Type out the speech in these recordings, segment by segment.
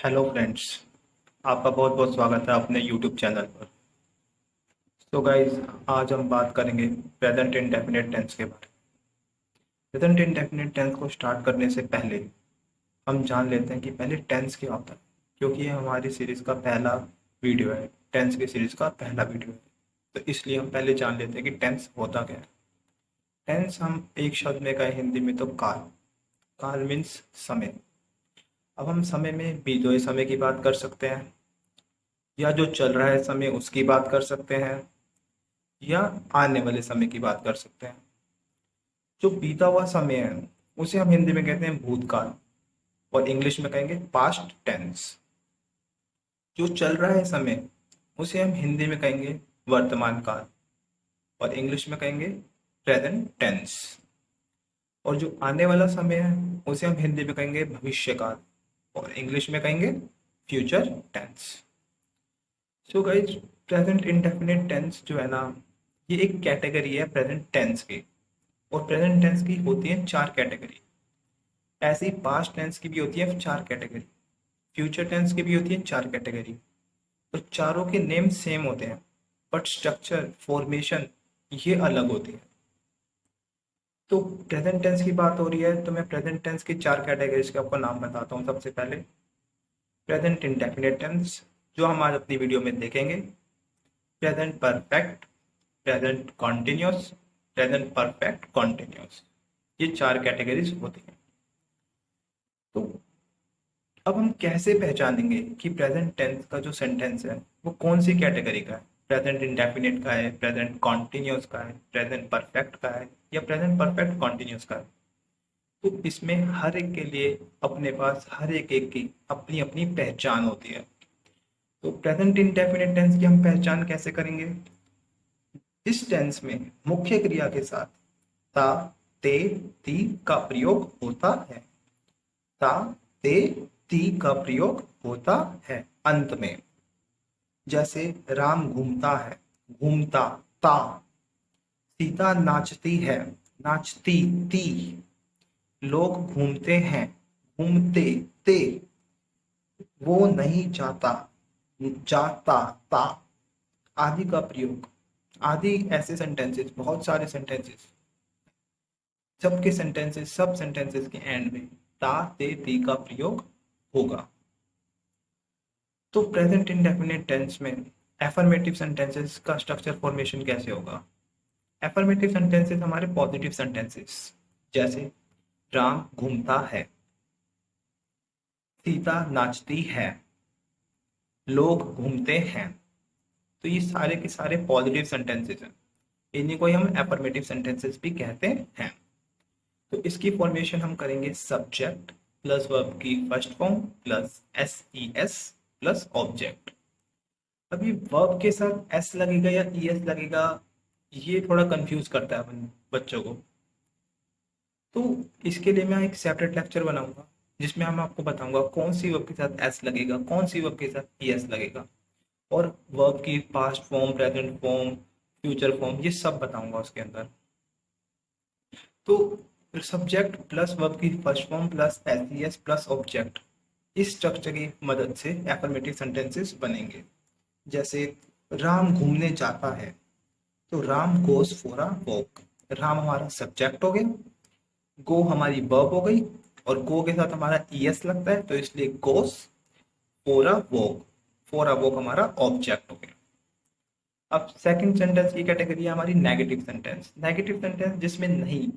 Hello friends. आपका बहुत बहुत स्वागत है अपने यूट्यूब चैनल पर। तो गाइज, आज हम बात करेंगे प्रेजेंट इंडेफिनिट टेंस के बारे में। प्रेजेंट इंडेफिनिट टेंस को स्टार्ट करने से पहले हम जान लेते हैं कि पहले टेंस क्या होता है, क्योंकि ये हमारी सीरीज का पहला वीडियो है। टेंस की सीरीज का पहला वीडियो है, तो इसलिए हम पहले जान लेते हैं कि टेंस होता क्या है। टेंस हम एक शब्द में कहें हिंदी में तो काल। काल मीन्स समय। अब हम समय में बीते हुए समय की बात कर सकते हैं, या जो चल रहा है समय उसकी बात कर सकते हैं, या आने वाले समय की बात कर सकते हैं। जो बीता हुआ समय है उसे हम हिंदी में कहते हैं भूतकाल, और इंग्लिश में कहेंगे पास्ट टेंस। जो चल रहा है समय उसे हम हिंदी में कहेंगे वर्तमान काल, और इंग्लिश में कहेंगे प्रेजेंट टेंस। और जो आने वाला समय है उसे हम हिंदी में कहेंगे भविष्य काल, और इंग्लिश में कहेंगे future tense. So guys, present indefinite tense जो है ना, ये एक कैटेगरी है प्रेजेंट टेंस की। और प्रेजेंट टेंस की होती है चार कैटेगरी। ऐसे ही पास्ट टेंस की भी होती है चार कैटेगरी, फ्यूचर टेंस की भी होती है चार कैटेगरी। तो चारों के नेम सेम होते हैं, बट स्ट्रक्चर फॉर्मेशन ये अलग होती है। तो प्रेजेंट टेंस की बात हो रही है तो मैं प्रेजेंट टेंस की चार कैटेगरीज के आपको नाम बताता हूँ। सबसे पहले प्रेजेंट इंडेफिनिट टेंस, जो हम आज अपनी वीडियो में देखेंगे। Present perfect, present continuous, present perfect continuous, ये चार कैटेगरीज होती हैं। तो अब हम कैसे पहचानेंगे कि प्रेजेंट टेंस का जो सेंटेंस है वो कौन सी कैटेगरी का है? प्रेजेंट इंडेफिनिट का है, प्रेजेंट कॉन्टिन्यूस का है, प्रेजेंट परफेक्ट का है, या प्रेजेंट परफेक्ट कॉन्टिन्यूस का है? तो इसमें हर एक के लिए अपने पास हर एक की अपनी अपनी पहचान होती है। तो प्रेजेंट इंडेफिनिट टेंस की हम पहचान कैसे करेंगे? इस टेंस में मुख्य क्रिया के साथ ता, ते, ती का प्रयोग होता है। ता, ते, ती का प्रयोग होता है अंत में। जैसे राम घूमता है, घूमता ता। सीता नाचती है, नाचती ती। लोग घूमते हैं, घूमते ते। वो नहीं जाता, जाता ता आदि का प्रयोग। आदि ऐसे सेंटेंसेस, बहुत सारे सेंटेंसेस, सबके सेंटेंसेस, सब सेंटेंसेस के एंड में ता, ते, ती का प्रयोग होगा। तो प्रेजेंट इंडेफिनिट टेंस में एफर्मेटिव सेंटेंसेस का स्ट्रक्चर फॉर्मेशन कैसे होगा? एफर्मेटिव सेंटेंसेस हमारे पॉजिटिव सेंटेंसेस, जैसे राम घूमता है, सीता नाचती है, लोग घूमते हैं। तो ये सारे के सारे पॉजिटिव सेंटेंसेस हैं, इन्हीं को ही हम एफर्मेटिव सेंटेंसेस भी कहते हैं। तो इसकी फॉर्मेशन हम करेंगे सब्जेक्ट प्लस वर्ब की first form plus S E S plus object. अभी वर्ब के साथ एस लगेगा या ई एस लगेगा, ये थोड़ा कंफ्यूज करता है अपन बच्चों को। तो इसके लिए मैं एक सेपरेट लेक्चर बनाऊंगा जिसमें हम आपको बताऊंगा कौन सी वर्ब के साथ एस लगेगा, कौन सी वर्ब के साथ ई एस लगेगा, और वर्ब की past form, present form, future form, ये सब बताऊंगा उसके अंदर। तो सब्जेक्ट प्लस वर्ब की first form plus S E S plus object, इस स्ट्रक्चर की मदद से एफर्मेटिव सेंटेंसेस बनेंगे। जैसे राम घूमने जाता है, तो Ram goes for a walk. Ram हमारा सब्जेक्ट हो गया, गो हमारी वर्ब हो गई, और गो के साथ हमारा ईएस लगता है तो इसलिए goes for a walk. For a walk हमारा ऑब्जेक्ट हो गया। अब सेकंड सेंटेंस की कैटेगरी है हमारी नेगेटिव सेंटेंस। नेगेटिव सेंटेंस जिसमें नहीं,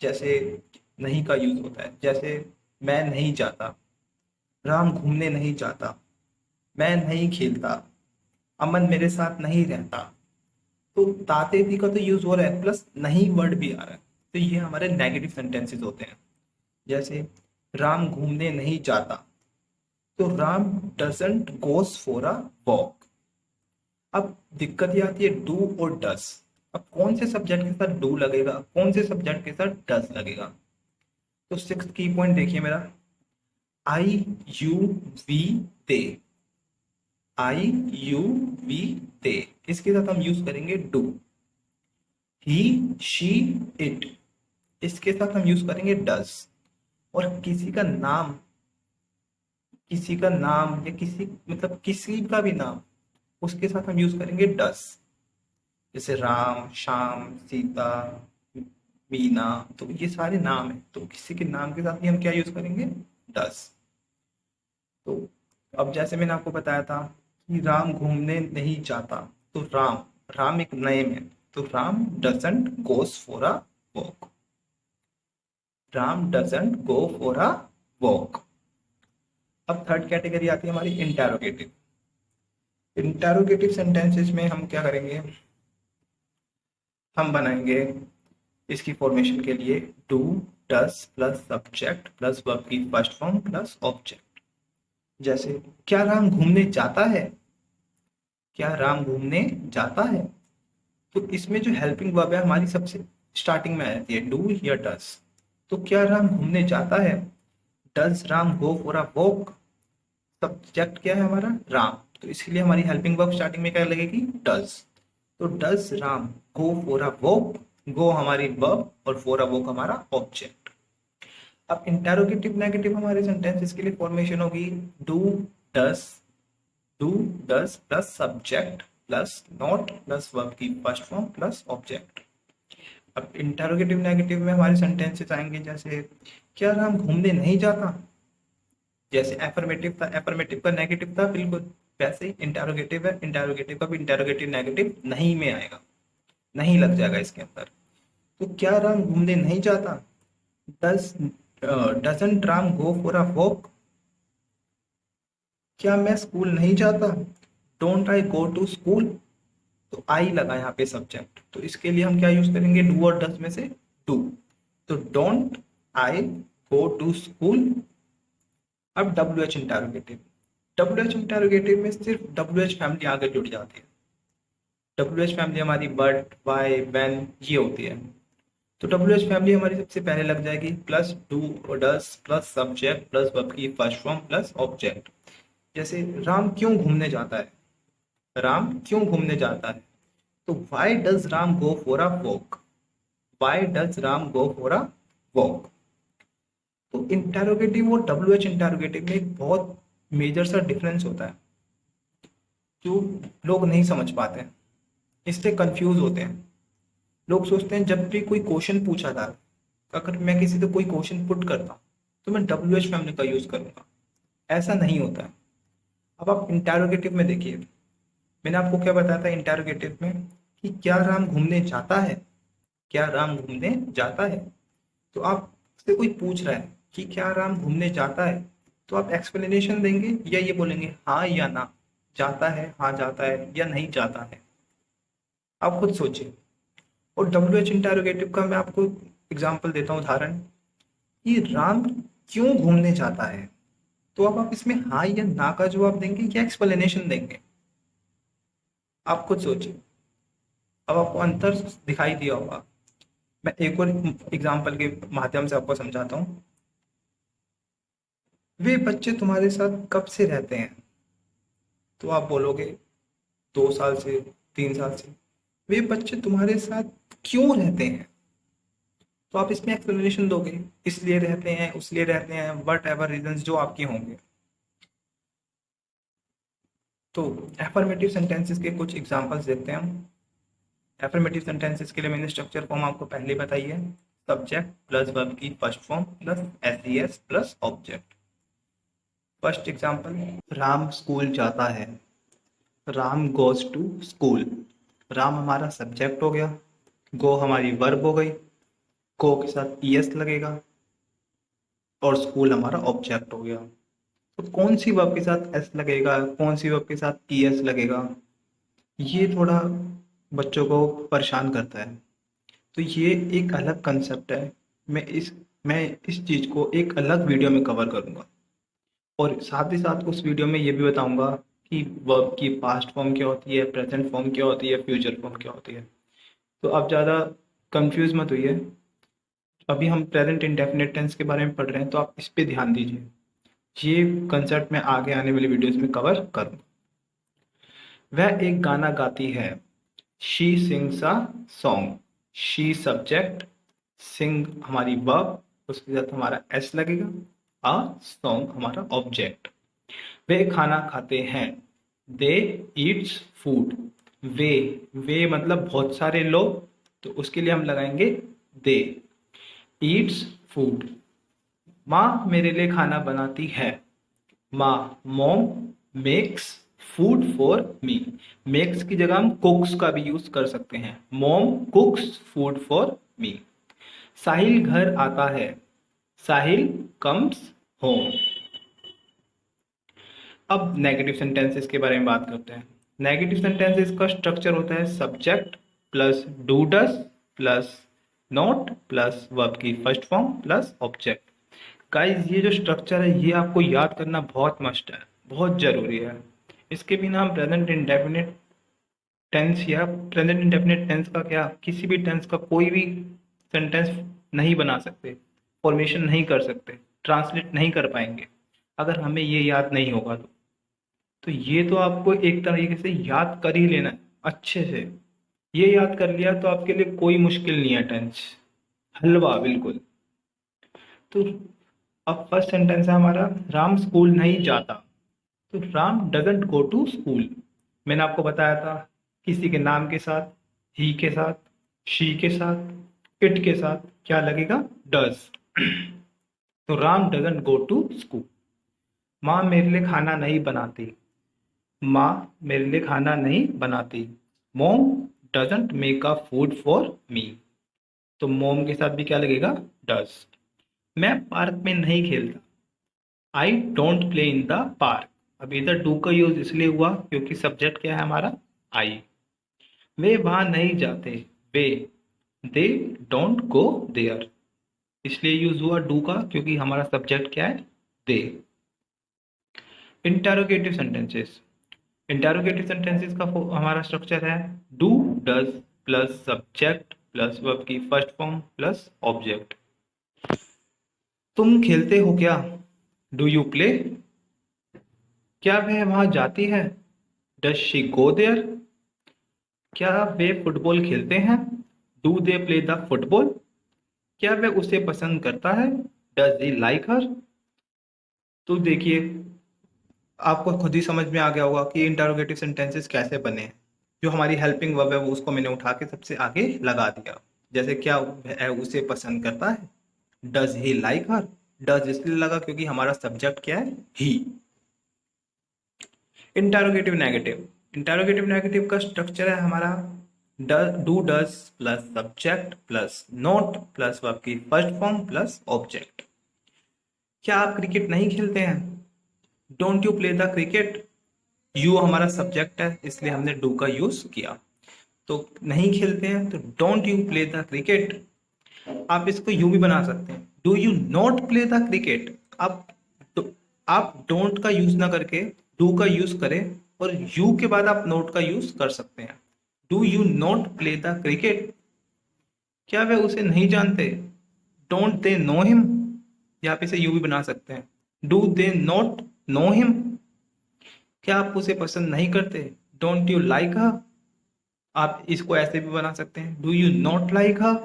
जैसे नहीं का यूज होता है। जैसे मैं नहीं जाता, राम घूमने नहीं जाता, मैं नहीं खेलता, अमन मेरे साथ नहीं रहता। तो ताते थी का तो यूज हो रहा है, प्लस नहीं वर्ड भी आ रहा है। तो ये हमारे नेगेटिव सेंटेंसेस होते हैं। जैसे राम घूमने नहीं जाता, तो Ram doesn't goes for a walk. अब दिक्कत ये आती है डू और डस। अब कौन से सब्जेक्ट के साथ डू लगेगा, कौन से सब्जेक्ट के साथ डस लगेगा? तो सिक्स की पॉइंट देखिए मेरा, I you we they. I you we they, इसके साथ हम यूज करेंगे डू। ही शी इट, इसके साथ हम यूज करेंगे डस। और किसी का नाम किसी का नाम या किसी मतलब किसी का भी नाम, उसके साथ हम यूज करेंगे डस। जैसे राम, श्याम, सीता, मीना, तो ये सारे नाम है, तो किसी के नाम के साथ भी हम क्या यूज करेंगे, डस। तो अब जैसे मैंने आपको बताया था कि राम घूमने नहीं जाता, तो राम, राम एक नेम है, तो Ram doesn't goes for a walk. Ram doesn't go for a walk. अब थर्ड कैटेगरी आती है हमारी इंटेरोगेटिव। इंटेरोगेटिव सेंटेंसेस में हम क्या करेंगे, हम बनाएंगे इसकी फॉर्मेशन के लिए do, does plus subject plus verb की फर्स्ट फॉर्म प्लस ऑब्जेक्ट। जैसे क्या राम घूमने जाता है, क्या राम घूमने जाता है, तो इसमें जो हेल्पिंग वर्ब है हमारी सबसे स्टार्टिंग में आ जाती है, डू या डस। तो क्या राम घूमने जाता है, does Ram go for a walk. Subject क्या है हमारा, राम, तो इसके लिए हमारी हेल्पिंग वर्ब स्टार्टिंग में क्या लगेगी, डज। तो does Ram go for a walk, go हमारी वर्ब और फॉर अ वॉक हमारा ऑब्जेक्ट। अब इंटेरोगेटिव नेगेटिव हमारे सेंटेंसेस के लिए फॉर्मेशन होगी do, does, do does plus subject plus not plus verb की फर्स्ट फॉर्म प्लस ऑब्जेक्ट। अब इंटेरोगेटिव नेगेटिव में हमारे सेंटेंसेस आएंगे जैसे क्या राम घूमने नहीं जाता। जैसे एफर्मेटिव था, एफर्मेटिव का नेगेटिव था बिल्कुल, वैसे ही इंटेरोगेटिव है, इंटेरोगेटिव का भी इंटेरोगेटिव नेगेटिव नहीं में आएगा, नहीं लग जाएगा इसके अंदर। तो क्या राम घूमने नहीं जाता, does doesn't Ram go for a walk. क्या मैं स्कूल नहीं जाता, don't I go to school. तो आई लगा यहाँ पे सब्जेक्ट, तो इसके लिए हम क्या यूज करेंगे, डू और डस में से डू। तो don't I go to school. अब W H interrogative, W H interrogative में सिर्फ डब्ल्यू एच फैमिली आगे जुड़ जाती है। डब्ल्यू एच फैमिली हमारी बट, वाई, व्हेन ये होती है। तो डब्ल्यू एच फैमिली हमारी सबसे पहले लग जाएगी प्लस डू और डस प्लस सब्जेक्ट प्लस वर्ब की फर्स्ट फॉर्म प्लस ऑब्जेक्ट। जैसे राम क्यों घूमने जाता है, राम क्यों घूमने जाता है, तो why does Ram go for a walk, why does Ram go for a walk. तो इंटेरोगेटिव और डब्ल्यू एच इंटेरोगेटिव में एक बहुत मेजर सा डिफरेंस होता है जो लोग नहीं समझ पाते हैं, इससे कंफ्यूज होते हैं। लोग सोचते हैं जब भी कोई क्वेश्चन पूछा था, अगर मैं किसी से कोई क्वेश्चन पुट करता हूँ तो मैं डब्ल्यू एच फैमिली का यूज करूंगा, ऐसा नहीं होता है। अब आप इंटेरोगेटिव में देखिए, मैंने आपको क्या बताया था इंटेरोगेटिव में कि क्या राम घूमने जाता है, क्या राम घूमने जाता है। तो आपसे कोई पूछ रहा है कि क्या राम घूमने जाता है, तो आप एक्सप्लेनेशन देंगे या ये बोलेंगे हाँ या ना, जाता है, हाँ जाता है, या नहीं जाता है। आप खुद सोचिए। और डब्ल्यू एच इंटेरोगेटिव का मैं आपको एग्जाम्पल देता हूँ, उदाहरण कि राम क्यों घूमने जाता है। तो अब आप इसमें हाँ या ना का जवाब देंगे या एक्सप्लेनेशन देंगे, आप खुद सोचिए। अब आपको अंतर दिखाई दिया होगा। मैं एक और एग्जाम्पल के माध्यम से आपको समझाता हूँ। वे बच्चे तुम्हारे साथ कब से रहते हैं, तो आप बोलोगे 2 साल से, 3 साल से। वे बच्चे तुम्हारे साथ क्यों रहते हैं, तो आप इसमें एक्सप्लेनेशन दोगे, इसलिए रहते हैं, उसलिए रहते हैं, वट एवर रीजन जो आपके होंगे। तो एफर्मेटिव सेंटेंसेस के कुछ एग्जांपल्स देखते हैं हम। एफर्मेटिव सेंटेंसेस के लिए मैंने स्ट्रक्चर फॉर्म आपको पहले बताई है, सब्जेक्ट प्लस वर्ब की first form plus s plus object. First example, Ram school जाता है, Ram goes to school. Ram हमारा सब्जेक्ट हो गया, गो हमारी वर्ब हो गई, गो के साथ ईएस लगेगा, और स्कूल हमारा ऑब्जेक्ट हो गया। तो कौन सी वर्ब के साथ एस लगेगा, कौन सी वर्ब के साथ ईएस लगेगा, ये थोड़ा बच्चों को परेशान करता है। तो ये एक अलग कंसेप्ट है, मैं इस चीज को एक अलग वीडियो में कवर करूंगा, और साथ ही साथ उस वीडियो में ये भी बताऊंगा कि वर्ब की पास्ट फॉर्म क्या होती है, प्रेजेंट फॉर्म क्या होती है, फ्यूचर फॉर्म क्या होती है। तो आप ज़्यादा कंफ्यूज मत होइए, अभी हम प्रेजेंट इंडेफिनिट टेंस के बारे में पढ़ रहे हैं, तो आप इस पे ध्यान दीजिए। ये कंसेप्ट मैं आगे आने वाली वीडियोस में कवर करूँगा। वह एक गाना गाती है, she sings a song. She subject, sing हमारी वर्ब, उसके साथ हमारा एस लगेगा, अ सॉन्ग हमारा ऑब्जेक्ट। वे खाना खाते हैं। दे ईट्स फूड। वे वे मतलब बहुत सारे लोग, तो उसके लिए हम लगाएंगे दे। Yeats food. माँ मेरे लिए खाना बनाती है। माँ mom makes food for me. Makes की जगह हम कुक्स का भी यूज कर सकते हैं। Mom cooks food for me. Sahil घर आता है। Sahil comes home. अब नेगेटिव सेंटेंसेस के बारे में बात करते हैं। नेगेटिव सेंटेंसेस का स्ट्रक्चर होता है subject plus do does plus not plus verb की first form plus object. Guys ये जो स्ट्रक्चर है ये आपको याद करना बहुत मस्ट है, बहुत जरूरी है। इसके बिना हम प्रेजेंट इंडेफिनिट टेंस या प्रेजेंट इंडेफिनिट टेंस का क्या, किसी भी टेंस का कोई भी सेंटेंस नहीं बना सकते, फॉर्मेशन नहीं कर सकते, ट्रांसलेट नहीं कर पाएंगे अगर हमें ये याद नहीं होगा तो ये तो आपको एक तरीके से याद कर ही लेना है अच्छे से। ये याद कर लिया तो आपके लिए कोई मुश्किल नहीं है टेंस, हलवा बिल्कुल। तो अब फर्स्ट सेंटेंस है हमारा, राम स्कूल नहीं जाता। तो Ram doesn't go to school. मैंने आपको बताया था किसी के नाम के साथ, ही के साथ, शी के साथ, इट के साथ क्या लगेगा, डज। तो Ram doesn't go to school. माँ मेरे लिए खाना नहीं बनाती। माँ मेरे लिए खाना नहीं बनाती। मोम doesn't make a food for मी। तो मोम के साथ भी क्या लगेगा, डज। मैं पार्क में नहीं खेलता। I don't play in the park. अब इधर डू का यूज इसलिए हुआ क्योंकि सब्जेक्ट क्या है हमारा, आई। वे वहां नहीं जाते। वे दे डोंट गो देयर। इसलिए यूज हुआ डू का क्योंकि हमारा सब्जेक्ट क्या है, they. Interrogative sentences. Interrogative sentences का हमारा स्ट्रक्चर है do does plus subject plus verb की फर्स्ट फॉर्म प्लस ऑब्जेक्ट। तुम खेलते हो क्या, डू यू प्ले। क्या वह वहां जाती है, डज शी गो देयर। क्या वे फुटबॉल खेलते हैं, do they play the football. क्या वह उसे पसंद करता है, डज ही लाइक हर। तो देखिए आपको खुद ही समझ में आ गया होगा कि इंटरोगेटिव सेंटेंसेस कैसे बने हैं। जो हमारी हेल्पिंग वर्ब है वो उसको मैंने उठा के सबसे आगे लगा दिया। जैसे क्या वह उसे पसंद करता है, does he like her. Does इसलिए लगा क्योंकि हमारा सब्जेक्ट क्या है, he. Interrogative negative. Interrogative negative का स्ट्रक्चर है हमारा do does plus subject plus not plus verb की फर्स्ट फॉर्म प्लस ऑब्जेक्ट। क्या आप क्रिकेट नहीं खेलते हैं, don't you play the cricket. You हमारा सब्जेक्ट है इसलिए हमने डू का यूज किया। तो नहीं खेलते हैं तो don't you play the cricket. आप इसको यू भी बना सकते हैं, do you not play the cricket. आप आप डोंट का यूज ना करके डू का यूज करें और यू के बाद आप नोट का यूज कर सकते हैं। Do you not play the cricket. क्या वे उसे नहीं जानते, डोंट दे नो हिम। या आप इसे यू भी बना सकते हैं, do they not know him. क्या आप उसे पसंद नहीं करते, डोंट यू लाइक हर। आप इसको ऐसे भी बना सकते हैं, do you not like her.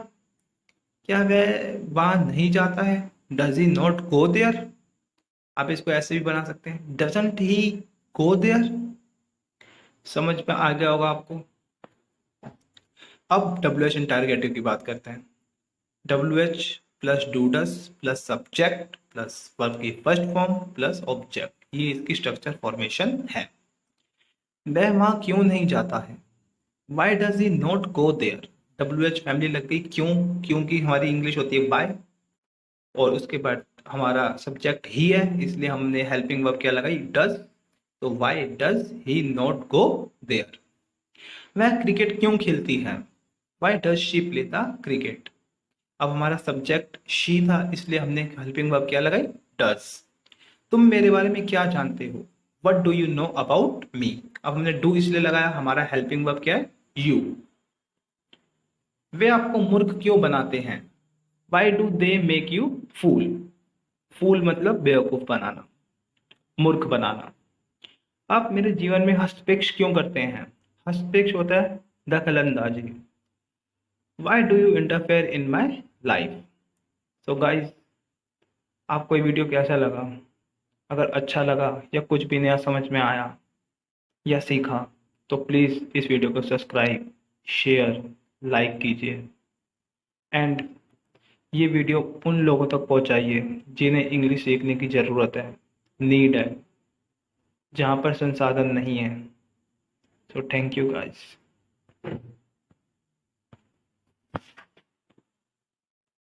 क्या वह वहां नहीं जाता है, does he not go there. आप इसको ऐसे भी बना सकते हैं, डजंट ही गो देयर। समझ में आ गया होगा आपको। अब डब्ल्यू एच इंटरोगेटिव की बात करते हैं। W H plus do does plus subject plus verb की फर्स्ट फॉर्म प्लस ऑब्जेक्ट, ये इसकी स्ट्रक्चर फॉर्मेशन है। वह वहां क्यों नहीं जाता है, why does he not go there. W H family लग गई क्यों, क्योंकि हमारी इंग्लिश होती है बाय, और उसके बाद हमारा सब्जेक्ट ही है इसलिए हमने हेल्पिंग वर्ब क्या लगाई, डज। तो why does he not go there. वह क्रिकेट क्यों खेलती है, why does she play the cricket. अब हमारा सब्जेक्ट शी था इसलिए हमने हेल्पिंग वर्ब क्या लगाई, डज। तुम मेरे बारे में क्या जानते हो, what do you know about me. अब हमने डू इसलिए लगाया, हमारा हेल्पिंग वर्ब क्या है, यू। वे आपको मूर्ख क्यों बनाते हैं, why do they make you fool. Fool मतलब बेवकूफ बनाना, मूर्ख बनाना। आप मेरे जीवन में हस्तक्षेप क्यों करते हैं, हस्तक्षेप होता है दखल अंदाजी। Why do you interfere in my life. So guys आपको ये वीडियो कैसा लगा, अगर अच्छा लगा या कुछ भी नया समझ में आया या सीखा तो प्लीज़ इस वीडियो को सब्सक्राइब, शेयर, लाइक कीजिए एंड ये वीडियो उन लोगों तक पहुंचाइए जिन्हें इंग्लिश सीखने की ज़रूरत है, नीड है, जहाँ पर संसाधन नहीं है। So thank you guys.